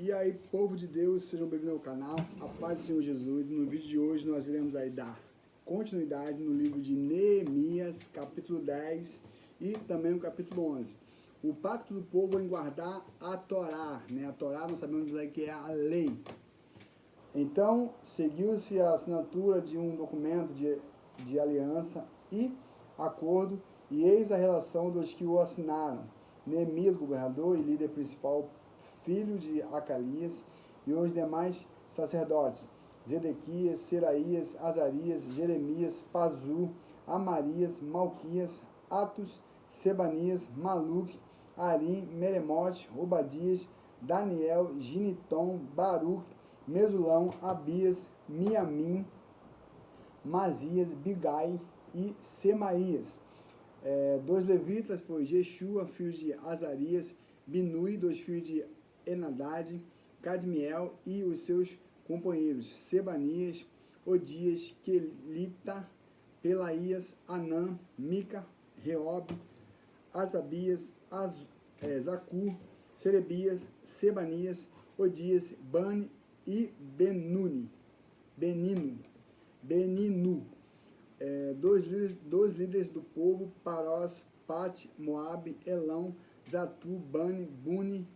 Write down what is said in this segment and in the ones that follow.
E aí, povo de Deus, sejam bem-vindos ao canal, a paz do Senhor Jesus. No vídeo de hoje nós iremos aí dar continuidade no livro de Neemias, capítulo 10 e também o capítulo 11. O pacto do povo em guardar a Torá, né? A Torá nós sabemos aí que é a lei. Então, seguiu-se a assinatura de um documento de aliança e acordo, e eis a relação dos que o assinaram. Neemias, governador e líder principal, filho de Acalias, e os demais sacerdotes, Zedequias, Seraías, Azarias, Jeremias, Pazu, Amarias, Malquias, Atos, Sebanias, Maluque, Arim, Meremote, Obadias, Daniel, Ginitom, Baruque, Mesulão, Abias, Miamim, Mazias, Bigai e Semaías. Dois levitas foi Jeshua, filho de Azarias, Binui, dois filhos de Enadad, Cadmiel e os seus companheiros, Sebanias, Odias, Quelita, Pelaías, Anã, Mica, Reob, Asabias, Zacur, Serebias, Sebanias, Odias, Bani e Beninu. Dois líderes do povo, Parós, Pat, Moabe, Elão, Zatu, Bani, Buni,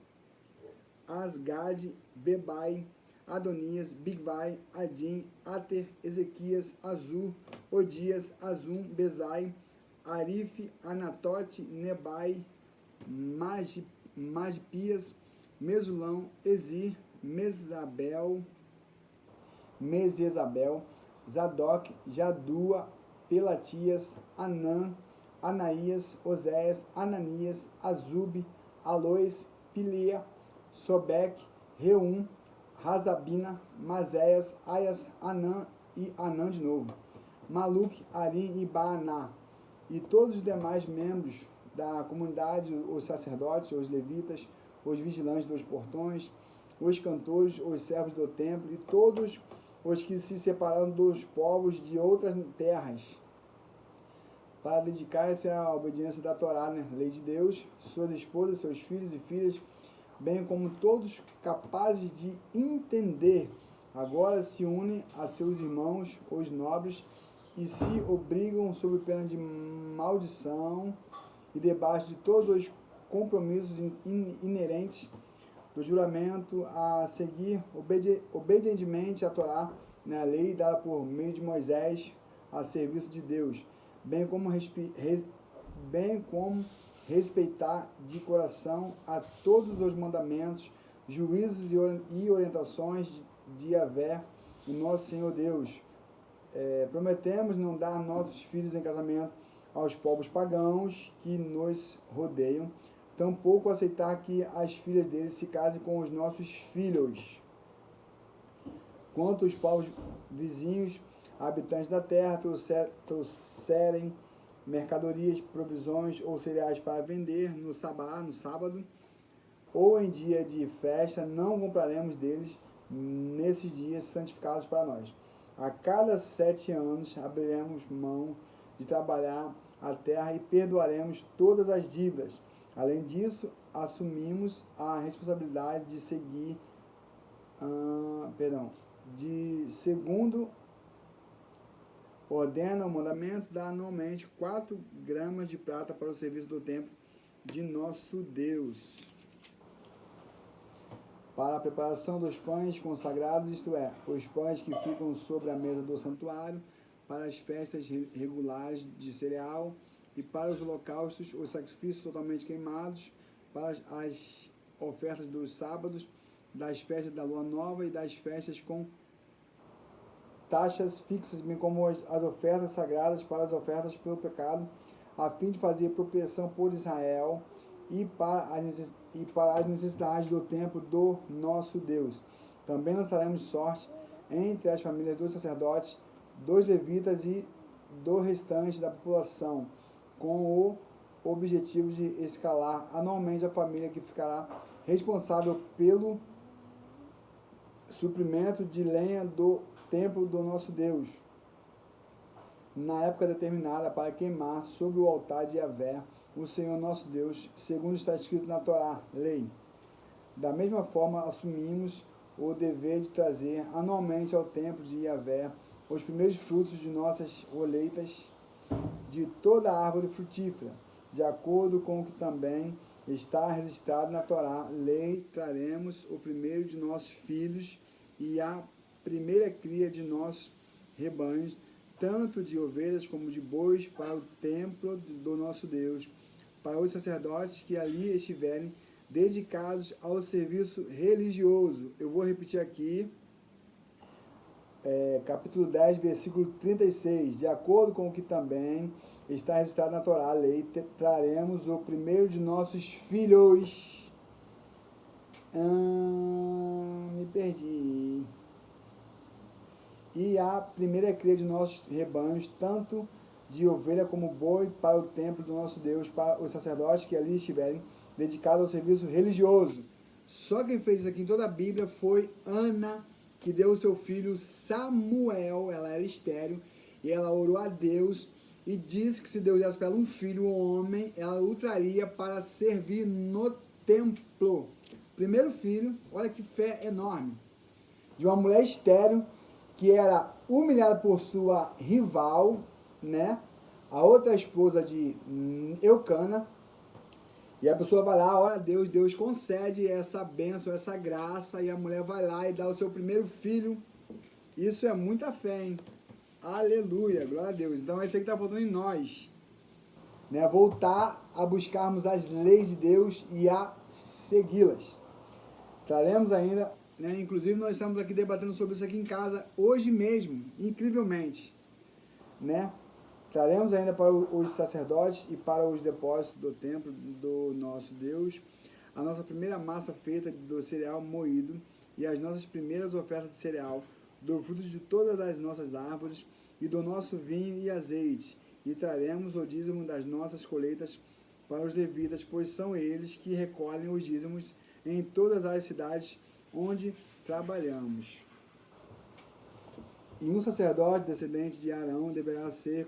Asgad, Bebai, Adonias, Bigvai, Adim, Ater, Ezequias, Azur, Odias, Azum, Bezai, Arife, Anatote, Nebai, Magpias, Mesulão, Ezir, Mesezabel, Zadok, Jadua, Pelatias, Anã, Anaías, Oséias, Ananias, Azub, Alois, Pilia, Sobec, Reum, Razabina, Mazéias, Aias, Anã e Anã de novo, Maluque, Arim e Baaná, e todos os demais membros da comunidade, os sacerdotes, os levitas, os vigilantes dos portões, os cantores, os servos do templo e todos os que se separaram dos povos de outras terras, para dedicar-se à obediência da Torá, né? Lei de Deus, suas esposas, seus filhos e filhas, bem como todos capazes de entender, agora se unem a seus irmãos, os nobres, e se obrigam sob pena de maldição e debaixo de todos os compromissos inerentes do juramento a seguir obedientemente a Torá, na lei dada por meio de Moisés a serviço de Deus, bem como respeitar de coração a todos os mandamentos, juízos e orientações de Yahvé, o nosso Senhor Deus. Prometemos não dar nossos filhos em casamento aos povos pagãos que nos rodeiam, tampouco aceitar que as filhas deles se casem com os nossos filhos. Quanto os povos vizinhos, habitantes da terra, trouxerem mercadorias, provisões ou cereais para vender no sábado, ou em dia de festa, não compraremos deles nesses dias santificados para nós. A cada 7 anos abriremos mão de trabalhar a terra e perdoaremos todas as dívidas. Além disso, assumimos a responsabilidade de seguir, segundo ordena o mandamento, dar anualmente 4 gramas de prata para o serviço do templo de nosso Deus, para a preparação dos pães consagrados, isto é, os pães que ficam sobre a mesa do santuário, para as festas regulares de cereal, e para os holocaustos, os sacrifícios totalmente queimados, para as ofertas dos sábados, das festas da lua nova e das festas com taxas fixas, bem como as ofertas sagradas para as ofertas pelo pecado, a fim de fazer proteção por Israel e para as necessidades do templo do nosso Deus. Também lançaremos sorte entre as famílias dos sacerdotes, dos levitas e do restante da população, com o objetivo de escalar anualmente a família que ficará responsável pelo suprimento de lenha do templo do nosso Deus, na época determinada para queimar sobre o altar de Yahvé, o Senhor nosso Deus, segundo está escrito na Torá, lei. Da mesma forma, assumimos o dever de trazer anualmente ao templo de Yahvé os primeiros frutos de nossas colheitas de toda a árvore frutífera, de acordo com o que também está registrado na Torá. Lei, traremos o primeiro de nossos filhos e a primeira cria de nossos rebanhos, tanto de ovelhas como de bois, para o templo do nosso Deus, para os sacerdotes que ali estiverem dedicados ao serviço religioso. Eu vou repetir aqui, capítulo 10, versículo 36. De acordo com o que também está registrado na Torá, a lei, traremos o primeiro de nossos filhos. Me perdi. E a primeira cria de nossos rebanhos, tanto de ovelha como boi, para o templo do nosso Deus, para os sacerdotes que ali estiverem dedicados ao serviço religioso. Só quem fez isso aqui em toda a Bíblia foi Ana, que deu o seu filho Samuel. Ela era estéril e ela orou a Deus e disse que se Deus desse para ela um filho, um homem, ela o traria para servir no templo. Primeiro filho, olha que fé enorme, de uma mulher estéril que era humilhada por sua rival, né? A outra esposa de Eucana. E a pessoa vai lá, ora a Deus, Deus concede essa bênção, essa graça, e a mulher vai lá e dá o seu primeiro filho. Isso é muita fé, hein? Aleluia, glória a Deus. Então é isso aí que está faltando em nós, né? Voltar a buscarmos as leis de Deus e a segui-las. Traremos ainda, né? Inclusive nós estamos aqui debatendo sobre isso aqui em casa hoje mesmo, incrivelmente, né? Traremos ainda para os sacerdotes e para os depósitos do templo do nosso Deus a nossa primeira massa feita do cereal moído e as nossas primeiras ofertas de cereal, do fruto de todas as nossas árvores e do nosso vinho e azeite. E traremos o dízimo das nossas colheitas para os levitas, pois são eles que recolhem os dízimos em todas as cidades onde trabalhamos. E um sacerdote descendente de Arão deverá ser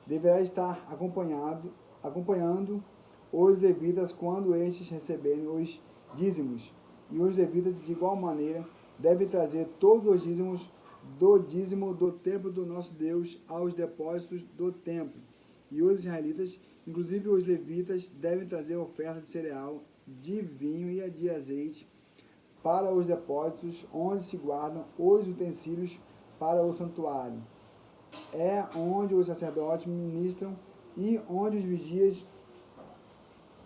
deverá estar acompanhando os levitas quando estes receberem os dízimos. E os levitas, de igual maneira, devem trazer todos os dízimos do dízimo do templo do nosso Deus aos depósitos do templo. E os israelitas, inclusive os levitas, devem trazer oferta de cereal, de vinho e de azeite para os depósitos onde se guardam os utensílios para o santuário. É onde os sacerdotes ministram e onde os vigias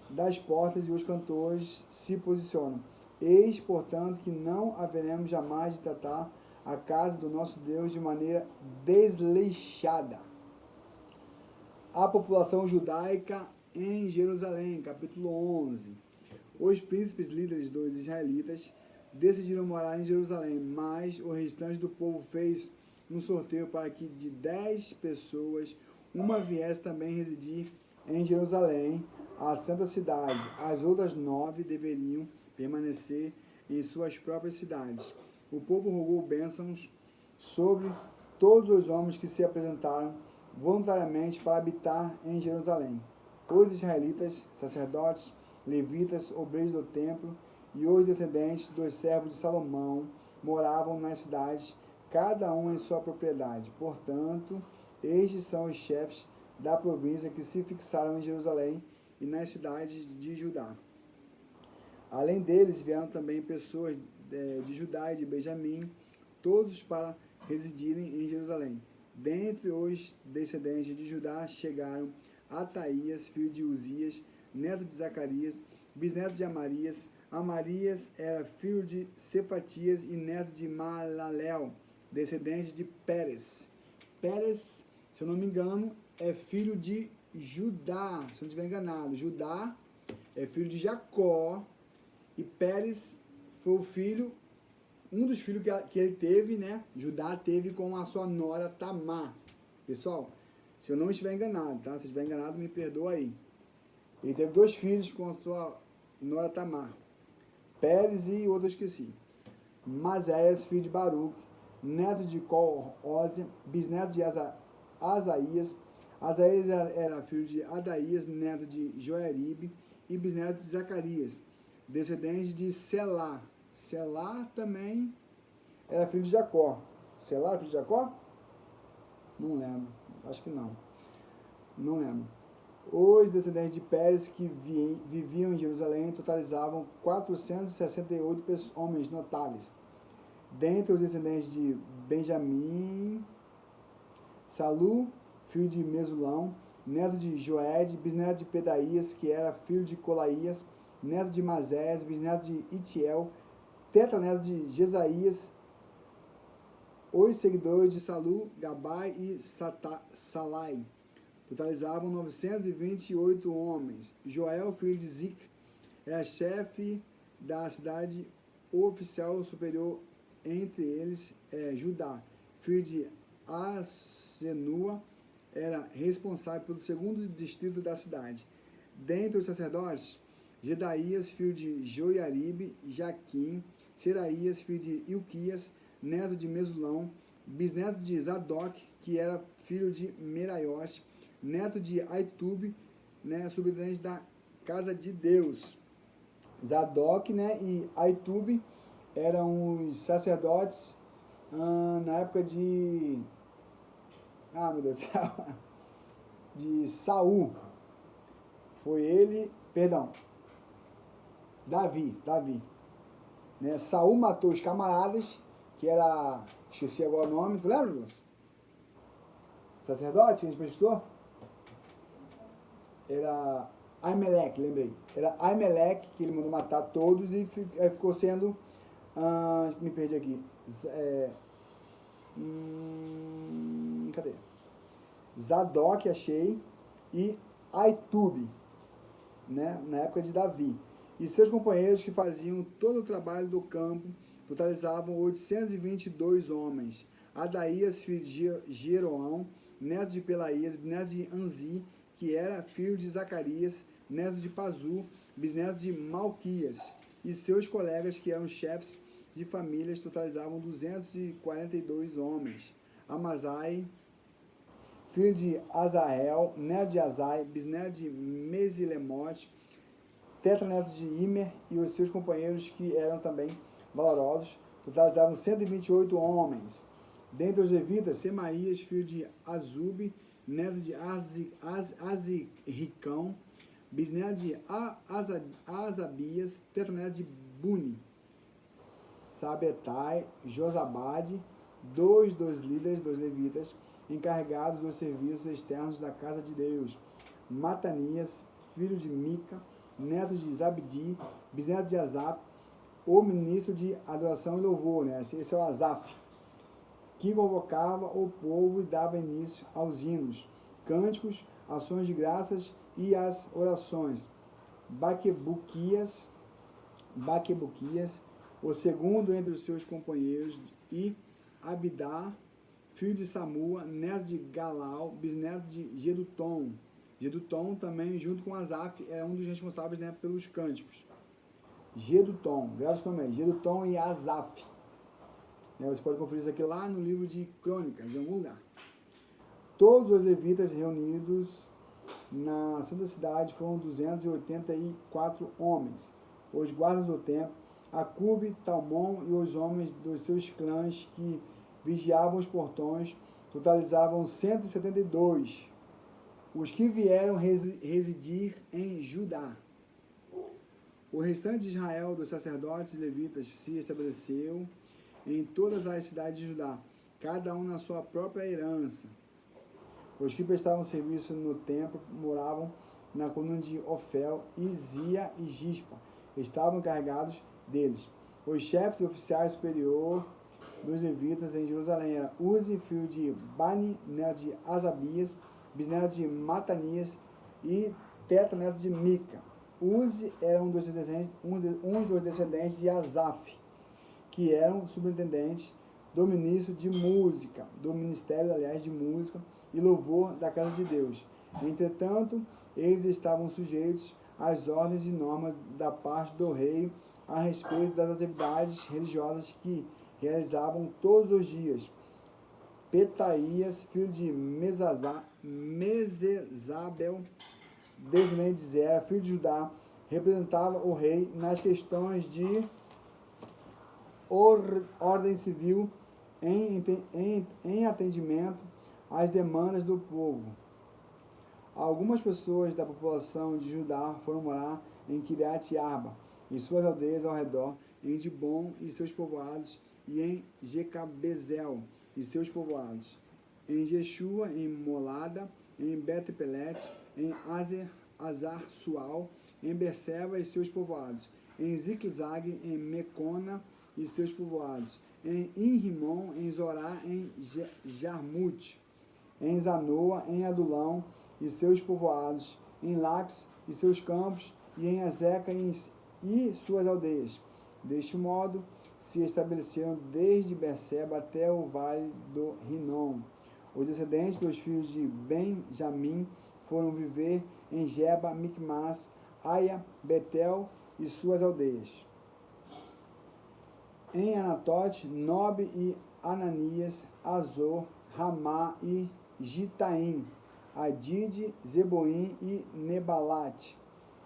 das portas e os cantores se posicionam. Eis, portanto, que não haveremos jamais de tratar a casa do nosso Deus de maneira desleixada. A população judaica em Jerusalém, capítulo 11. Os príncipes líderes dos israelitas decidiram morar em Jerusalém, mas o restante do povo fez um sorteio para que de 10 pessoas, uma viesse também residir em Jerusalém, a santa cidade. As outras 9 deveriam permanecer em suas próprias cidades. O povo rogou bênçãos sobre todos os homens que se apresentaram voluntariamente para habitar em Jerusalém. Os israelitas, sacerdotes, levitas, obreiros do templo e os descendentes dos servos de Salomão moravam nas cidades, cada um em sua propriedade. Portanto, estes são os chefes da província que se fixaram em Jerusalém e nas cidades de Judá. Além deles, vieram também pessoas de Judá e de Benjamim, todos para residirem em Jerusalém. Dentre os descendentes de Judá chegaram Ataías, filho de Uzias, neto de Zacarias, bisneto de Amarias. Amarias era filho de Cefatias e neto de Malalel, descendente de Pérez. Pérez, se eu não me engano, é filho de Judá, se eu não estiver enganado. Judá é filho de Jacó e Pérez foi o filho, um dos filhos que ele teve, né? Judá teve com a sua nora Tamar. Pessoal, se eu não estiver enganado, tá? Se eu estiver enganado, me perdoa aí. Ele teve 2 filhos com a sua nora Tamar, Pérez e outro eu esqueci. Maséias, filho de Baruque, neto de Col-Ózia, bisneto de Asaías. Asaías era filho de Adaías, neto de Joeribe, e bisneto de Zacarias, descendente de Selá. Selá também era filho de Jacó. Selá era filho de Jacó? Não lembro, acho que não. Não lembro. Os descendentes de Pérez que viviam em Jerusalém totalizavam 468 homens notáveis. Dentre os descendentes de Benjamim, Salu, filho de Mesulão, neto de Joed, bisneto de Pedaías, que era filho de Colaías, neto de Mazés, bisneto de Itiel, tetraneto de Jesaías. Os seguidores de Salu, Gabai e Salai totalizavam 928 homens. Joel, filho de Zic, era chefe da cidade. O oficial superior entre eles Judá, filho de Asenua, era responsável pelo segundo distrito da cidade. Dentre os sacerdotes, Gedaías, filho de Joiaribe, Jaquim, Seraías, filho de Ilquias, neto de Mesulão, bisneto de Zadok, que era filho de Meraiote, neto de Aitube, né, subtenente da casa de Deus. Zadok, né, e Aitube eram os sacerdotes na época de... meu Deus do céu. De Saul. Foi ele... Perdão. Davi. Né, Saul matou os camaradas, que era... Esqueci agora o nome. Tu lembra, Lúcio? Sacerdote, que a gente prestou? Era Aimeleque, lembrei. Era Aimeleque, que ele mandou matar todos e ficou sendo... me perdi aqui. Cadê? Zadok, achei, e Aitube, né, na época de Davi. E seus companheiros que faziam todo o trabalho do campo totalizavam 822 homens. Adaías, filho de Jeroão, neto de Pelaías, neto de Anzi, que era filho de Zacarias, neto de Pazu, bisneto de Malquias, e seus colegas que eram chefes de famílias totalizavam 242 homens. Amazai, filho de Azael, neto de Azai, bisneto de Mesilemote, tetraneto de Imer, e os seus companheiros que eram também valorosos, totalizavam 128 homens. Dentre os levitas, Semaías, filho de Azube, neto de Aziricão, bisneto de Azabias, tetraneto de Buni, Sabetai, Josabade, dois líderes dos levitas, encarregados dos serviços externos da casa de Deus, Matanias, filho de Mica, neto de Zabdi, bisneto de Asaf, o ministro de adoração e louvor, né? Esse é o Asaf, que convocava o povo e dava início aos hinos, cânticos, ações de graças e as orações. Baquebuquias, o segundo entre os seus companheiros, e Abidá, filho de Samua, neto de Galal, bisneto de Gedutom. Gedutom também, junto com Asaf, é um dos responsáveis, né, pelos cânticos. Gedutom, grava esse nome aí, Gedutom e Asaf. Você pode conferir isso aqui lá no livro de Crônicas, em algum lugar. Todos os levitas reunidos na Santa Cidade foram 284 homens. Os guardas do templo, Acube, Talmon e os homens dos seus clãs que vigiavam os portões totalizavam 172. Os que vieram residir em Judá. O restante de Israel, dos sacerdotes e levitas, se estabeleceu em todas as cidades de Judá, cada um na sua própria herança. Os que prestavam serviço no templo moravam na coluna de Ofel, Izia e Gispa. Estavam encarregados deles. Os chefes e oficiais superiores dos levitas em Jerusalém eram Uzi, filho de Bani, neto de Asabias, bisneto de Matanias e tetraneto de Mica. Uzi era um dos descendentes de Asaf, que eram superintendentes do ministério de música, de música e louvor da casa de Deus. Entretanto, eles estavam sujeitos às ordens e normas da parte do rei a respeito das atividades religiosas que realizavam todos os dias. Petaías, filho de Mesezabel, descendente de Zera, filho de Judá, representava o rei nas questões de ordem civil em atendimento às demandas do povo. Algumas pessoas da população de Judá foram morar em Kiriat Arba e suas aldeias ao redor, em Dibon e seus povoados, e em Jecabezel e seus povoados, em Jeshua, em Molada, em Bet-Pelet, em Azar-Sual, em Berseba e seus povoados, em Ziclag, em Mecona e seus povoados, em Inrimon, em Zorá, em Jarmute, em Zanoa, em Adulão e seus povoados, em Lax e seus campos, e em Azeca e suas aldeias. Deste modo, se estabeleceram desde Berseba até o vale do Rinom. Os descendentes dos filhos de Benjamim foram viver em Geba, Micmas, Aia, Betel e suas aldeias. Em Anatote, Nob e Ananias, Azor, Ramá e Gitaim, Adide, Zeboim e Nebalate,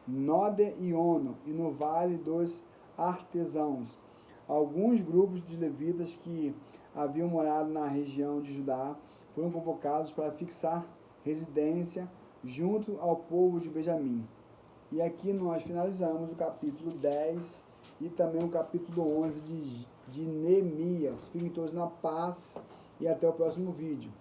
Node e Ono, e no vale dos artesãos. Alguns grupos de levitas que haviam morado na região de Judá foram convocados para fixar residência junto ao povo de Benjamim. E aqui nós finalizamos o capítulo 10 e também o capítulo 11 de Neemias. Fiquem todos na paz e até o próximo vídeo.